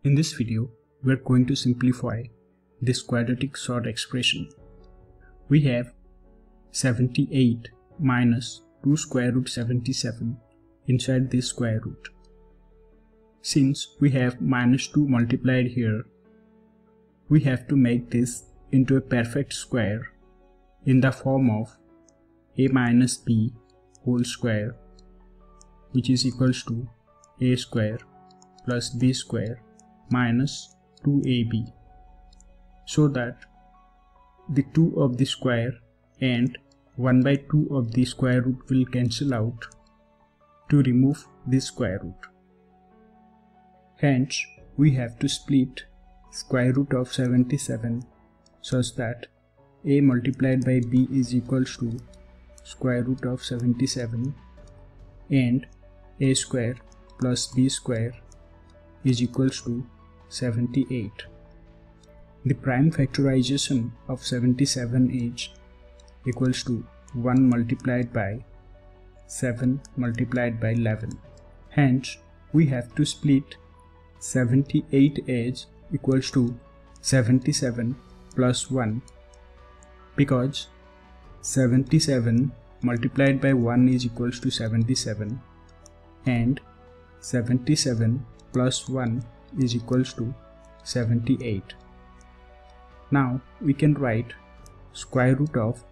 In this video, we are going to simplify this quadratic sort expression. We have 78 minus 2 square root 77 inside this square root. Since we have minus 2 multiplied here, we have to make this into a perfect square in the form of a minus b whole square, which is equals to a square plus b square minus 2ab, so that the 2 of the square and 1 by 2 of the square root will cancel out to remove this square root. Hence, we have to split square root of 77 such that a multiplied by b is equals to square root of 77 and a square plus b square is equals to 78. The prime factorization of 77 is equals to 1 multiplied by 7 multiplied by 11. Hence, we have to split 78 as equals to 77 plus 1, because 77 multiplied by 1 is equals to 77 and 77 plus 1 is equals to 78. Now we can write square root of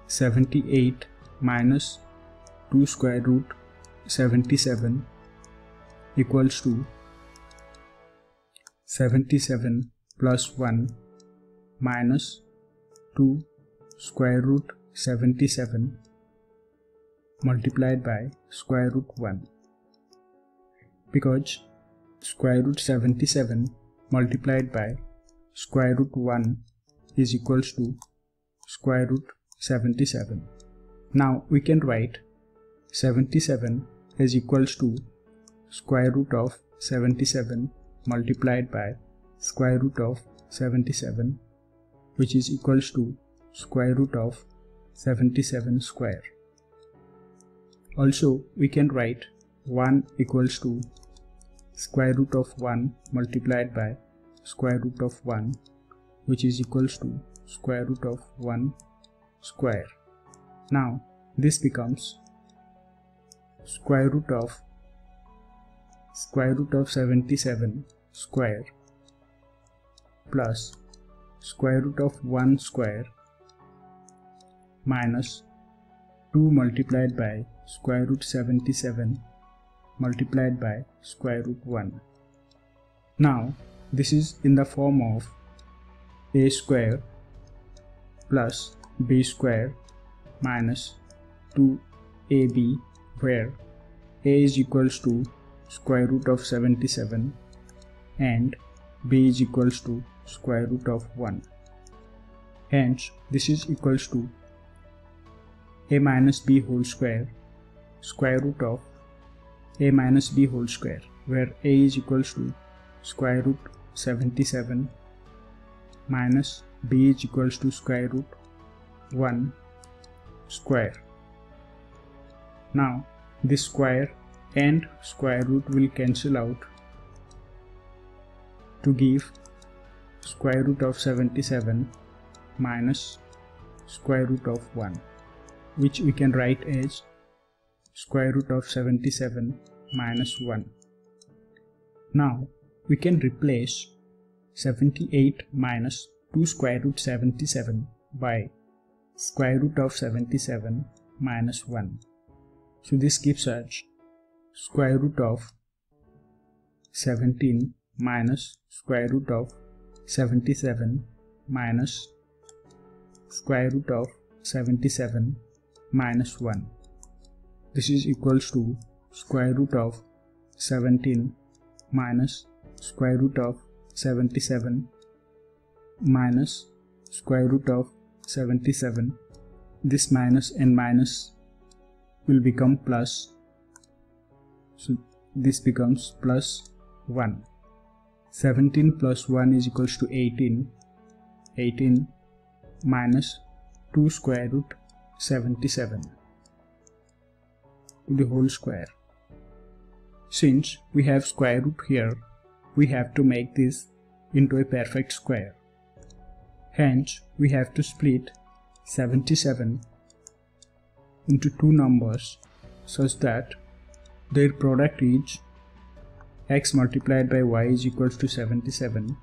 78 minus 2 square root 77 equals to 77 plus 1 minus 2 square root 77 multiplied by square root 1, because square root 77 multiplied by square root 1 is equals to square root 77. Now we can write 77 is equals to square root of 77 multiplied by square root of 77, which is equals to square root of 77 square. Also, we can write 1 equals to square root of 1 multiplied by square root of 1, which is equals to square root of 1 square. Now this becomes square root of 77 square plus square root of 1 square minus 2 multiplied by square root 77 multiplied by square root 1. Now this is in the form of a square plus b square minus 2ab, where a is equals to square root of 77 and b is equals to square root of 1. Hence, this is equals to a minus b whole square root of a minus b whole square, where a is equals to square root 77 minus b is equals to square root 1 square. Now this square and square root will cancel out to give square root of 77 minus square root of 1, which we can write as square root of 77 minus 1. Now we can replace 78 minus 2 square root 77 by square root of 77 minus 1. So this gives us square root of 17 minus square root of 77 minus square root of 77 minus 1. This is equals to square root of 17 minus square root of 77 minus square root of 77. This minus and minus will become plus, so this becomes plus 1. 17 plus 1 is equals to 18. 18 minus 2 square root 77 to the whole square. Since we have square root here, we have to make this into a perfect square. Hence, we have to split 77 into two numbers such that their product is x multiplied by y is equals to 77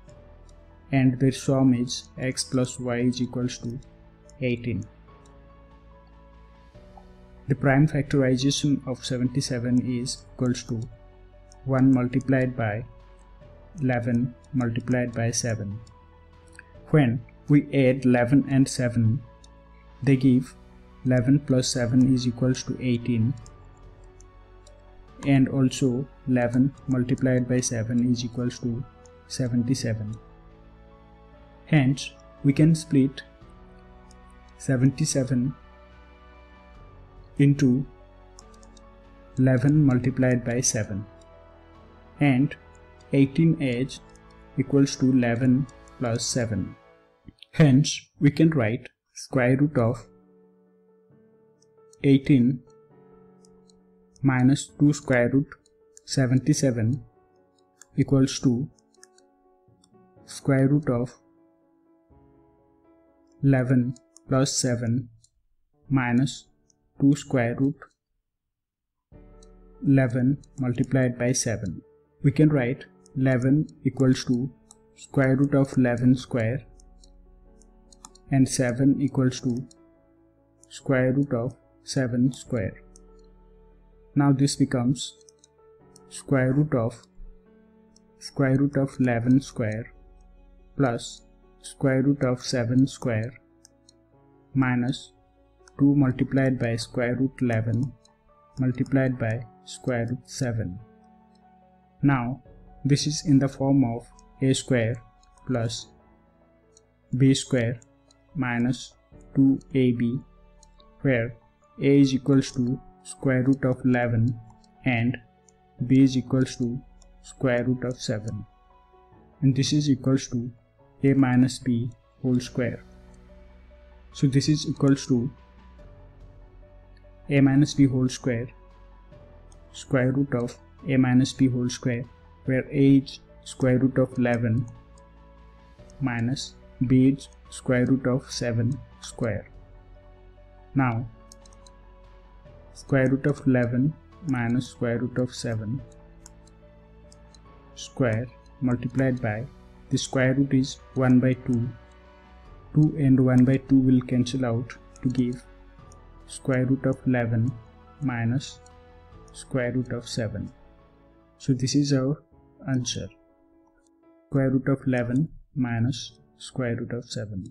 and their sum is x plus y is equals to 18. The prime factorization of 77 is equals to 1 multiplied by 11 multiplied by 7. When we add 11 and 7, they give 11 plus 7 is equals to 18, and also 11 multiplied by 7 is equals to 77. Hence, we can split 77 into 11 multiplied by 7 and 18 as equals to 11 plus 7. Hence, we can write square root of 18 minus 2 square root 77 equals to square root of 11 plus 7 minus 2 square root 11 multiplied by 7. We can write 11 equals to square root of 11 square and 7 equals to square root of 7 square. Now this becomes square root of 11 square plus square root of 7 square minus 2 multiplied by square root 11 multiplied by square root 7. Now this is in the form of a square plus b square minus 2ab, where a is equals to square root of 11 and b is equals to square root of 7, and this is equals to a minus b whole square. So this is equals to a minus b whole square square root of a minus b whole square, where a is square root of 11 minus b is square root of 7 square. Now square root of 11 minus square root of 7 square multiplied by the square root is 1 by 2. 2 and 1 by 2 will cancel out to give square root of 11 minus square root of 7. So this is our answer, square root of 11 minus square root of 7.